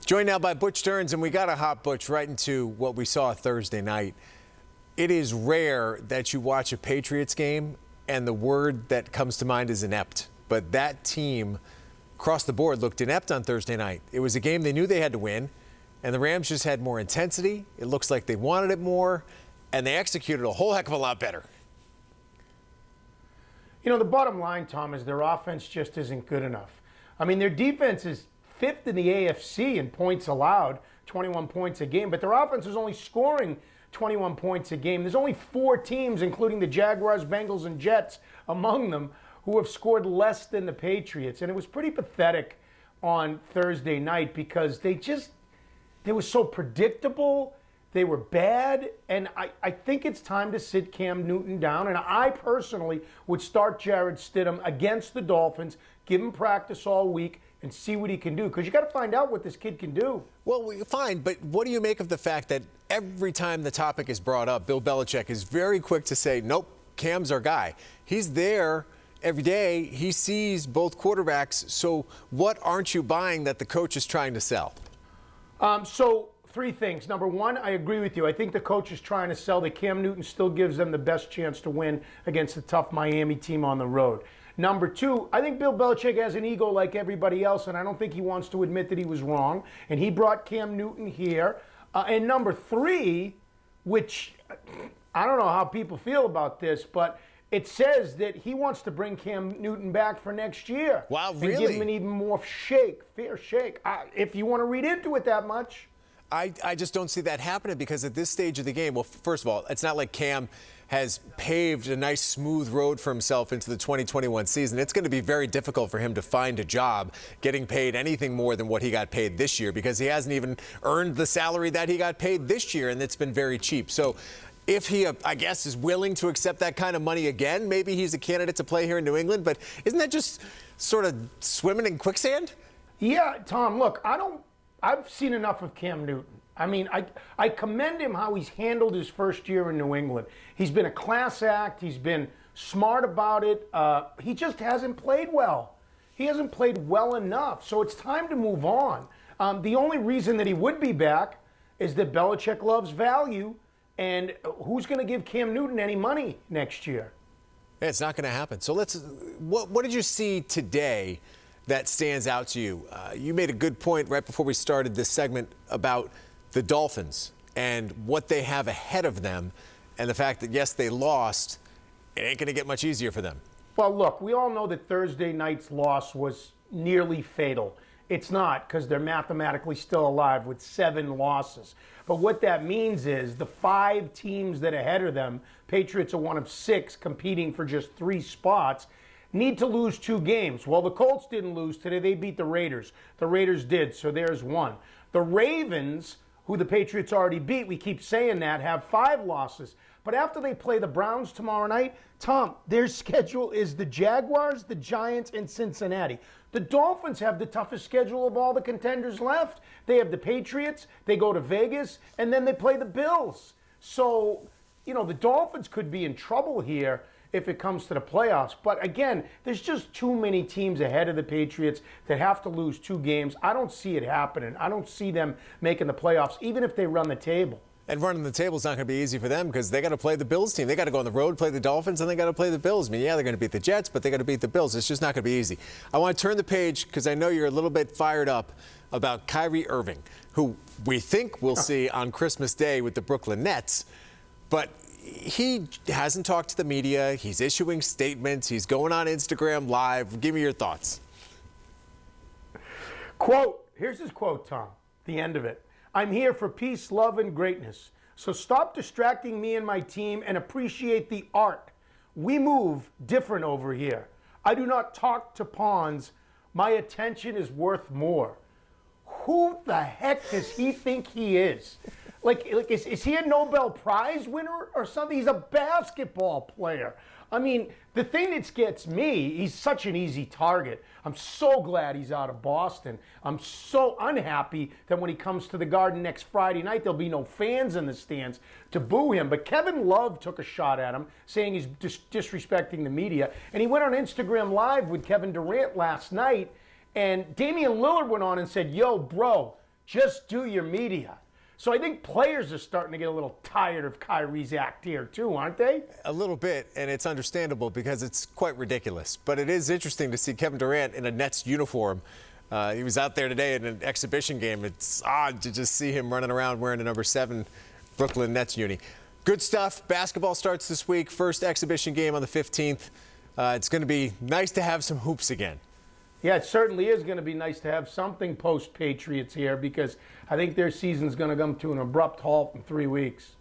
Joined now by Butch Stearns, and we got to hop Butch right into what we saw Thursday night. It is rare that you watch a Patriots game and the word that comes to mind is inept. But that team across the board looked inept on Thursday night. It was a game they knew they had to win, and the Rams just had more intensity. It looks like they wanted it more, and they executed a whole heck of a lot better. You know, the bottom line, Tom, is their offense just isn't good enough. I mean, their defense is fifth in the AFC in points allowed, 21 points a game, but their offense is only scoring 21 points a game. There's only 4 teams, including the Jaguars, Bengals, and Jets among them, who have scored less than the Patriots. And it was pretty pathetic on Thursday night because they were so predictable. They were bad, and I think it's time to sit Cam Newton down. And I personally would start Jarrett Stidham against the Dolphins, give him practice all week, and see what he can do, because you got to find out what this kid can do. Well, fine, but what do you make of the fact that every time the topic is brought up, Bill Belichick is very quick to say, nope, Cam's our guy. He's there every day. He sees both quarterbacks. So what aren't you buying that the coach is trying to sell? So 3 things. Number 1, I agree with you. I think the coach is trying to sell that Cam Newton still gives them the best chance to win against the tough Miami team on the road. Number 2, I think Bill Belichick has an ego like everybody else, and I don't think he wants to admit that he was wrong. And he brought Cam Newton here. And number 3, which I don't know how people feel about this, but it says that he wants to bring Cam Newton back for next year. Wow, really? And give him an even more fair shake, if you want to read into it that much. I just don't see that happening because at this stage of the game, well, first of all, it's not like Cam has paved a nice smooth road for himself into the 2021 season. It's going to be very difficult for him to find a job getting paid anything more than what he got paid this year because he hasn't even earned the salary that he got paid this year, and it's been very cheap. So if he, I guess, is willing to accept that kind of money again, maybe he's a candidate to play here in New England. But isn't that just sort of swimming in quicksand? Yeah, Tom, look, I've seen enough of Cam Newton. I mean, I commend him how he's handled his first year in New England. He's been a class act. He's been smart about it. He just hasn't played well. He hasn't played well enough. So it's time to move on. The only reason that he would be back is that Belichick loves value. And who's going to give Cam Newton any money next year? Yeah, it's not going to happen. So what did you see today that stands out to you? You made a good point right before we started this segment about the Dolphins and what they have ahead of them and the fact that, yes, they lost. It ain't going to get much easier for them. Well, look, we all know that Thursday night's loss was nearly fatal. It's not, because they're mathematically still alive with 7 losses. But what that means is the 5 teams that are ahead of them, Patriots are one of 6 competing for just 3 spots, need to lose 2 games. Well, the Colts didn't lose today. They beat the Raiders. The Raiders did, so there's 1. The Ravens, who the Patriots already beat, we keep saying that, have 5 losses. But after they play the Browns tomorrow night, Tom, their schedule is the Jaguars, the Giants, and Cincinnati. The Dolphins have the toughest schedule of all the contenders left. They have the Patriots, they go to Vegas, and then they play the Bills. So, you know, the Dolphins could be in trouble here if it comes to the playoffs. But again, there's just too many teams ahead of the Patriots that have to lose 2 games. I don't see it happening. I don't see them making the playoffs, even if they run the table. And running the table is not going to be easy for them because they got to play the Bills team. They got to go on the road, play the Dolphins, and they got to play the Bills. I mean, yeah, they're going to beat the Jets, but they got to beat the Bills. It's just not going to be easy. I want to turn the page because I know you're a little bit fired up about Kyrie Irving, who we think we'll see on Christmas Day with the Brooklyn Nets. But he hasn't talked to the media. He's issuing statements. He's going on Instagram Live. Give me your thoughts. Quote, here's his quote, Tom, the end of it. I'm here for peace, love, and greatness. So stop distracting me and my team and appreciate the art. We move different over here. I do not talk to pawns. My attention is worth more. Who the heck does he think he is? Like is he a Nobel Prize winner or something? He's a basketball player. I mean, the thing that gets me, he's such an easy target. I'm so glad he's out of Boston. I'm so unhappy that when he comes to the Garden next Friday night, there'll be no fans in the stands to boo him. But Kevin Love took a shot at him, saying he's disrespecting the media. And he went on Instagram Live with Kevin Durant last night, and Damian Lillard went on and said, yo, bro, Just do your media. So I think players are starting to get a little tired of Kyrie's act here too, aren't they? A little bit, and it's understandable because it's quite ridiculous. But it is interesting to see Kevin Durant in a Nets uniform. He was out there today in an exhibition game. It's odd to just see him running around wearing a number 7 Brooklyn Nets uni. Good stuff. Basketball starts this week. First exhibition game on the 15th. It's going to be nice to have some hoops again. Yeah, it certainly is going to be nice to have something post-Patriots here because I think their season's going to come to an abrupt halt in 3 weeks.